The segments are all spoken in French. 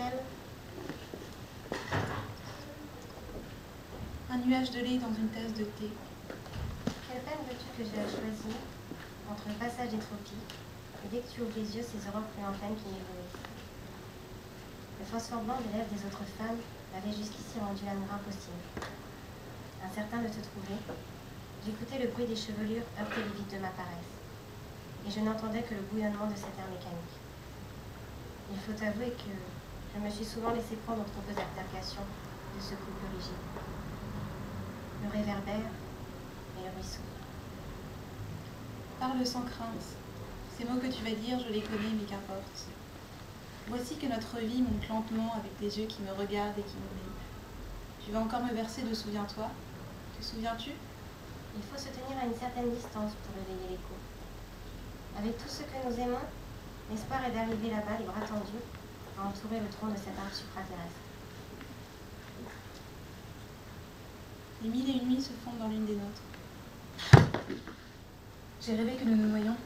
s'appelle? Un nuage de lait dans une tasse de thé. Quelle peine veux-tu que j'ai à choisir entre le passage des tropiques et dès que tu ouvres les yeux, ces aurores plus lointaines qui m'éblouissent? Le phosphore blanc des lèvres des autres femmes m'avait jusqu'ici rendu l'amour impossible. Incertain de te trouver, j'écoutais le bruit des chevelures heurter les vides de ma paresse, et je n'entendais que le bouillonnement de cet air mécanique. Il faut avouer que je me suis souvent laissé prendre aux trompeuses altercations de ce couple rigide. Le réverbère et le ruisseau. Parle sans crainte. Ces mots que tu vas dire, je les connais, mais qu'importe. Voici que notre vie monte lentement avec des yeux qui me regardent et qui m'oublient. Tu vas encore me verser de souviens-toi. Te souviens-tu? Il faut se tenir à une certaine distance pour éveiller l'écho. Avec tout ce que nous aimons, l'espoir est d'arriver là-bas, les bras tendus, à entourer le tronc de cet arbre supraterrestre. Les 1001 nuits se fondent dans l'une des nôtres. J'ai rêvé que nous nous noyions.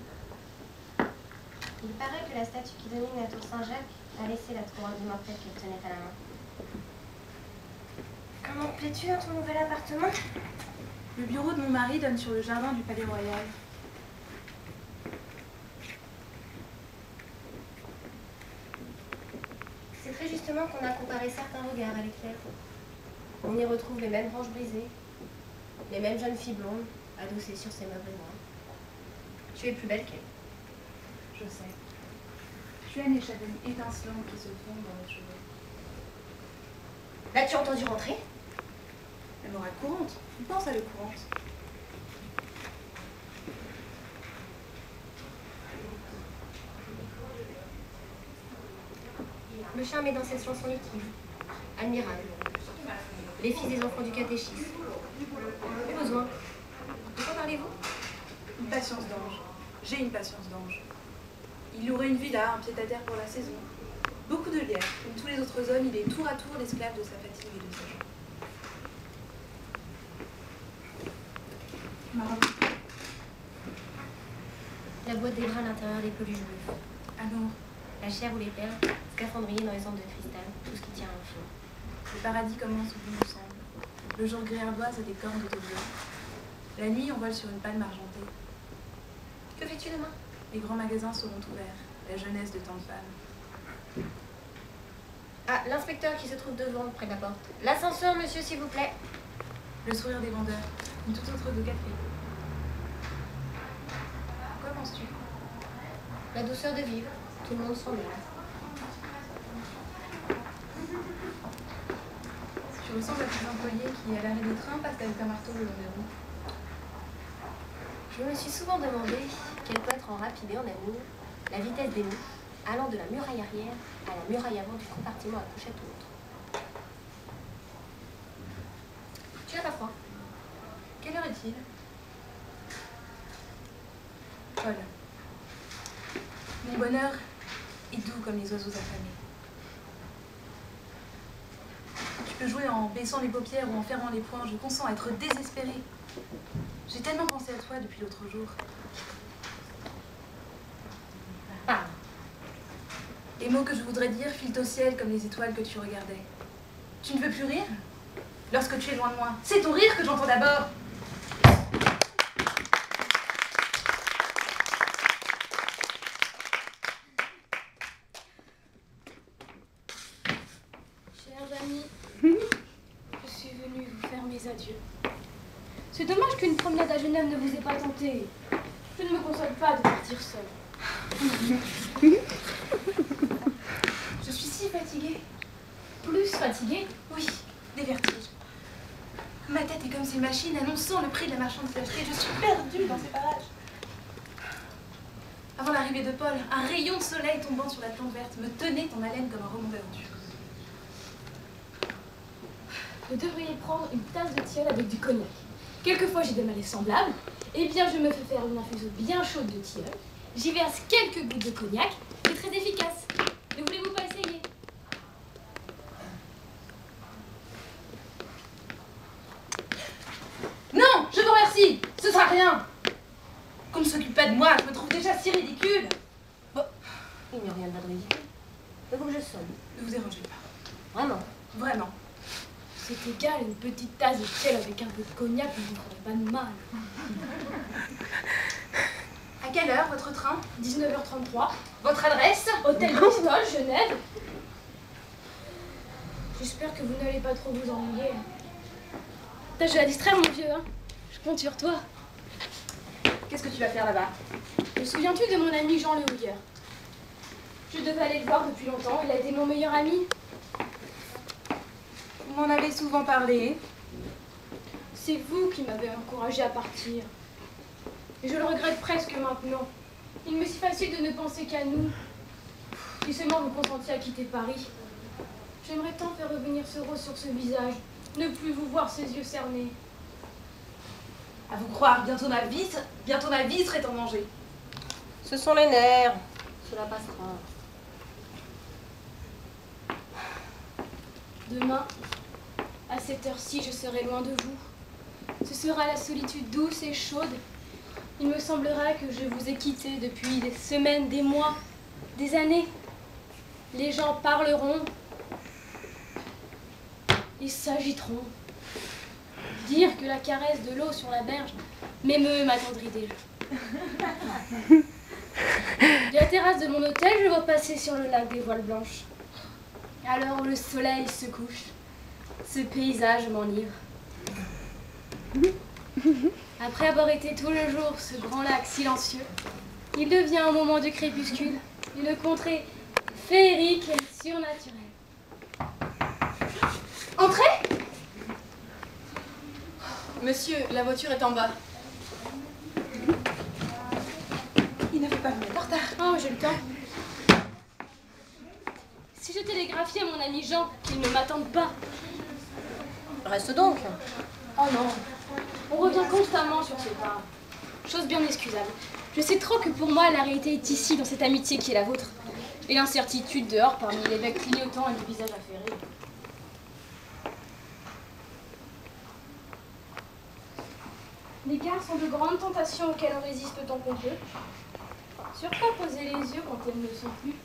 Il paraît que la statue qui domine la tour Saint-Jacques a laissé la couronne d'immortel qu'elle tenait à la main. Comment te plais-tu dans ton nouvel appartement? Le bureau de mon mari donne sur le jardin du Palais Royal. C'est très justement qu'on a comparé certains regards avec l'éclair. On y retrouve les mêmes branches brisées, les mêmes jeunes filles blondes, adossées sur ces meubles noirs. Tu es plus belle qu'elle. Je sais. Tu as une échappée étincelante qui se fond dans mes cheveux. L'as-tu entendu rentrer? Elle m'aura courante. Tu penses à le courante. Le charme est dans cette chanson liquide, admirable. Les fils des enfants du catéchisme. Plus besoin. De quoi parlez-vous? Une patience d'ange. J'ai une patience d'ange. Il louerait une villa, un pied-à-terre pour la saison. Beaucoup de liens. Comme tous les autres hommes, il est tour à tour l'esclave de sa fatigue et de sa joie. La boîte des bras à l'intérieur des peluches bleues. Alors, La chair ou les perles, scaphandrier dans les angles de cristal, tout ce qui tient à un fil. le paradis commence où tout nous semble. Le jour gris ardoise a des cornes de bleu. La nuit, on vole sur une palme argentée. Que fais-tu demain? Les grands magasins seront ouverts. La jeunesse de tant de femmes. Ah, l'inspecteur qui se trouve devant, près de la porte. L'ascenseur, monsieur, s'il vous plaît. Le sourire des vendeurs. Une toute autre de café. Quoi penses-tu? La douceur de vivre. Tout le monde s'en mêle. Tu ressembles à ces employés qui, à l'arrêt des trains, passent avec un marteau le long des roues. Je me suis souvent demandé quelle peut être en rapide et en amour la vitesse des mots allant de la muraille arrière à la muraille avant du compartiment à couchette ou autre. Tu n'as pas froid? Quelle heure est-il? Paul. Mon bonheur est doux comme les oiseaux affamés. Tu peux jouer en baissant les paupières ou en fermant les poings. Je consens à être désespérée. J'ai tellement pensé à toi depuis l'autre jour. Parle. Les mots que je voudrais dire filent au ciel comme les étoiles que tu regardais. Tu ne veux plus rire? Lorsque tu es loin de moi, c'est ton rire que j'entends d'abord. Chers amis, je suis venue vous faire mes adieux. C'est dommage qu'une promenade à Genève ne vous ait pas tenté. Je ne me console pas de partir seule. Je suis si fatiguée. Plus fatiguée? Oui, des vertiges. Ma tête est comme ces machines annonçant le prix de la marchandise achetée. Je suis perdue dans ces parages. Avant l'arrivée de Paul, un rayon de soleil tombant sur la plante verte me tenait en haleine comme un roman d'aventure. Vous devriez prendre une tasse de tilleul avec du cognac. Quelquefois j'ai des malaises semblables. Eh bien, je me fais faire une infusion bien chaude de tilleul. J'y verse quelques gouttes de cognac. C'est très efficace. Ne voulez-vous pas essayer? Non, je vous remercie. Ce sera rien. Qu'on ne s'occupe pas de moi, je me trouve déjà si ridicule. Il n'y a rien de ridicule. Veux-vous que je sonne. Ne vous dérangez pas. Vraiment. Vraiment. C'est égal, une petite tasse de tiel avec un peu de cognac ne vous ferait pas de mal. À quelle heure votre train? 19h33. Votre adresse? Hôtel Bristol, Genève. J'espère que vous n'allez pas trop vous ennuyer. Je vais la distraire, mon vieux. Hein. Je compte sur toi. Qu'est-ce que tu vas faire là-bas? Me souviens-tu de mon ami Jean Le Houilleur? Je devais aller le voir depuis longtemps. Il a été mon meilleur ami. Vous m'en avez souvent parlé. C'est vous qui m'avez encouragé à partir. Et je le regrette presque maintenant. Il m'est si facile de ne penser qu'à nous. Si seulement vous consentiez à quitter Paris. J'aimerais tant faire revenir ce rose sur ce visage. Ne plus vous voir ces yeux cernés. À vous croire, bientôt ma vie serait en danger. Ce sont les nerfs. Cela passera. Demain, à cette heure-ci, je serai loin de vous. Ce sera la solitude douce et chaude. Il me semblera que je vous ai quitté depuis des semaines, des mois, des années. Les gens parleront. Ils s'agiteront. Dire que la caresse de l'eau sur la berge m'émeut et m'attendrit déjà. De la terrasse de mon hôtel, je vois passer sur le lac des voiles blanches. À l'heure où le soleil se couche, ce paysage m'enivre. Après avoir été tout le jour ce grand lac silencieux, il devient un moment de crépuscule, une contrée féerique et surnaturelle. Entrez! Monsieur, la voiture est en bas. Il ne faut pas me mettre en retard. Oh, j'ai le temps. Si je télégraphiais à mon ami Jean qu'il ne m'attende pas. Reste donc. Oh non, on revient constamment sur ce pas. Chose bien excusable. Je sais trop que pour moi, la réalité est ici, dans cette amitié qui est la vôtre. Et l'incertitude dehors, parmi les becs clignotants et les visages affairés. Les gares sont de grandes tentations auxquelles on résiste autant qu'on peut. Sur quoi poser les yeux quand elles ne sont plus?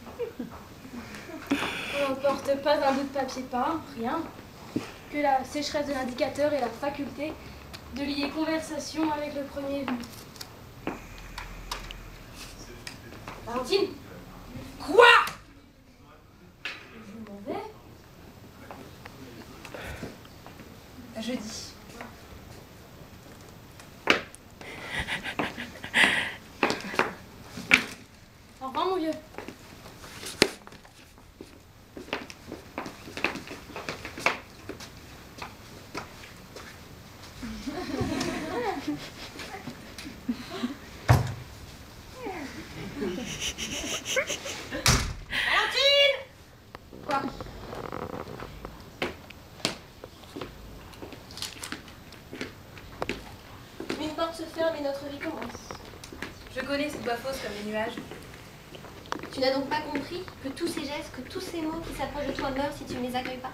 On n'emporte pas un bout de papier peint, rien. Que la sécheresse de l'indicateur et la faculté de lier conversation avec le premier vu. Valentine? Quoi? Je m'en vais. À jeudi. Au revoir, mon vieux. Quoi? Une porte se ferme et notre vie commence. Je connais cette voix fausse comme les nuages. Tu n'as donc pas compris que tous ces gestes, que tous ces mots qui s'approchent de toi meurent si tu ne les accueilles pas?